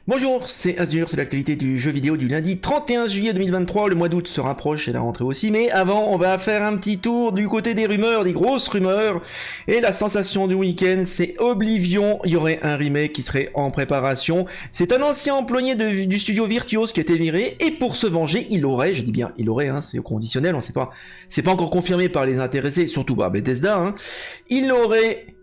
Bonjour, c'est Azur, c'est l'actualité du jeu vidéo du lundi 31 juillet 2023, le mois d'août se rapproche et la rentrée aussi, mais avant on va faire un petit tour du côté des rumeurs, des grosses rumeurs, et la sensation du week-end c'est Oblivion, il y aurait un remake qui serait en préparation, c'est un ancien employé du studio Virtuos qui a été viré, et pour se venger, il aurait, je dis bien il aurait, hein, c'est au conditionnel, on sait pas, c'est pas encore confirmé par les intéressés, surtout par Bethesda, hein, il aurait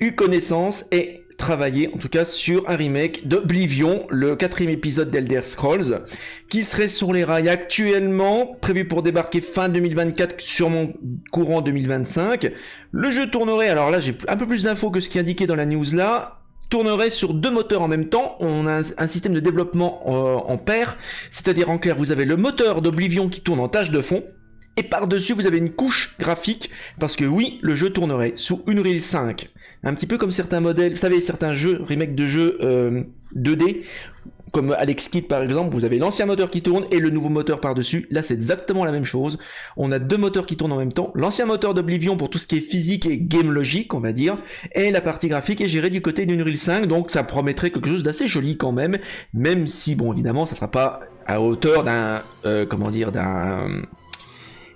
eu connaissance et travailler en tout cas sur un remake d'Oblivion, le 4e épisode d'Elder Scrolls, qui serait sur les rails actuellement, prévu pour débarquer fin 2024, sûrement courant 2025. Le jeu tournerait, alors là j'ai un peu plus d'infos que ce qui est indiqué dans la news là, tournerait sur deux moteurs en même temps. On a un système de développement en paire, c'est-à-dire en clair vous avez le moteur d'Oblivion qui tourne en tâche de fond, et par-dessus, vous avez une couche graphique, parce que oui, le jeu tournerait sous Unreal 5. Un petit peu comme certains modèles, vous savez, certains jeux, remakes de jeux 2D, comme Alex Kidd par exemple, vous avez l'ancien moteur qui tourne et le nouveau moteur par-dessus. Là, c'est exactement la même chose. On a deux moteurs qui tournent en même temps. L'ancien moteur d'Oblivion pour tout ce qui est physique et game logique, on va dire, et la partie graphique est gérée du côté d'Unreal 5, donc ça promettrait quelque chose d'assez joli quand même, même si, bon, évidemment, ça sera pas à hauteur d'un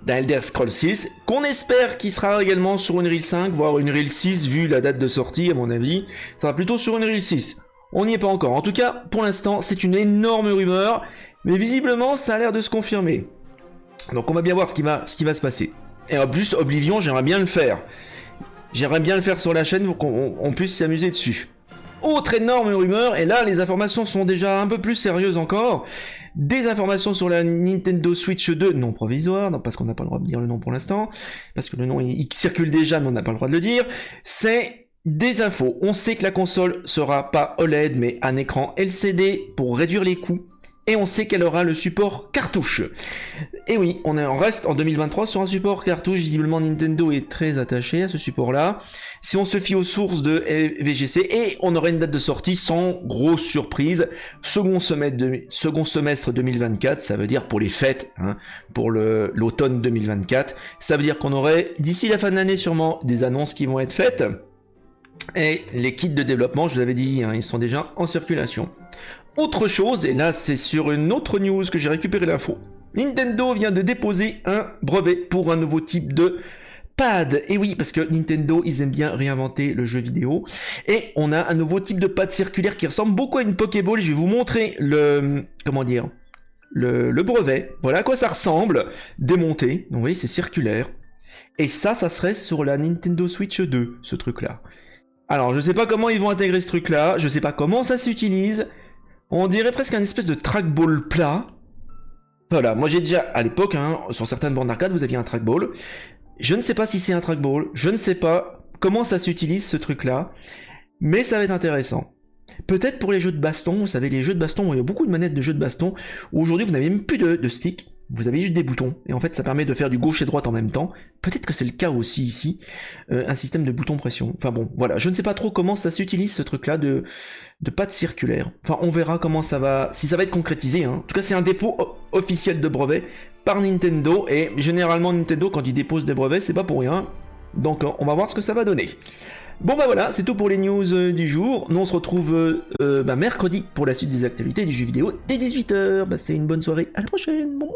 Elder Scrolls 6, qu'on espère qu'il sera également sur Unreal 5, voire Unreal 6 vu la date de sortie à mon avis, ça sera plutôt sur Unreal 6. On n'y est pas encore, en tout cas pour l'instant c'est une énorme rumeur, mais visiblement ça a l'air de se confirmer. Donc on va bien voir ce qui va se passer. Et en plus Oblivion j'aimerais bien le faire. J'aimerais bien le faire sur la chaîne pour qu'on puisse s'amuser dessus. Autre énorme rumeur, et là les informations sont déjà un peu plus sérieuses encore, des informations sur la Nintendo Switch 2, non provisoire, non, parce qu'on n'a pas le droit de dire le nom pour l'instant, parce que le nom il circule déjà mais on n'a pas le droit de le dire, c'est des infos. On sait que la console sera pas OLED mais un écran LCD pour réduire les coûts, et on sait qu'elle aura le support cartouche. Et oui, on reste en 2023 sur un support cartouche, visiblement Nintendo est très attaché à ce support-là. Si on se fie aux sources de VGC, et on aurait une date de sortie sans grosse surprise, second semestre 2024, ça veut dire pour les fêtes, hein, pour l'automne 2024, ça veut dire qu'on aurait d'ici la fin de l'année sûrement des annonces qui vont être faites, et les kits de développement, je vous avais dit, hein, ils sont déjà en circulation. Autre chose, et là c'est sur une autre news que j'ai récupéré l'info, Nintendo vient de déposer un brevet pour un nouveau type de pad. Et oui, parce que Nintendo, ils aiment bien réinventer le jeu vidéo. Et on a un nouveau type de pad circulaire qui ressemble beaucoup à une Pokéball. Je vais vous montrer le brevet. Voilà à quoi ça ressemble, démonté. Donc vous voyez, c'est circulaire. Et ça serait sur la Nintendo Switch 2, ce truc-là. Alors, je sais pas comment ils vont intégrer ce truc-là. Je sais pas comment ça s'utilise. On dirait presque un espèce de trackball plat. Voilà, moi j'ai déjà, à l'époque, hein, sur certaines bornes d'arcade, vous aviez un trackball. Je ne sais pas si c'est un trackball, je ne sais pas comment ça s'utilise ce truc-là, mais ça va être intéressant. Peut-être pour les jeux de baston, vous savez, les jeux de baston, où il y a beaucoup de manettes de jeux de baston, où aujourd'hui vous n'avez même plus de stick, vous avez juste des boutons, et en fait ça permet de faire du gauche et droite en même temps. Peut-être que c'est le cas aussi ici, un système de bouton pression. Enfin bon, voilà, je ne sais pas trop comment ça s'utilise ce truc-là de pad circulaire. Enfin, on verra comment ça va, si ça va être concrétisé, hein. En tout cas, c'est un dépôt officiel de brevet par Nintendo, et généralement Nintendo, quand ils déposent des brevets, c'est pas pour rien. Donc on va voir ce que ça va donner. Bon bah voilà, c'est tout pour les news du jour. Nous on se retrouve mercredi pour la suite des actualités du jeu vidéo dès 18h. Bah c'est une bonne soirée, à la prochaine. Bon.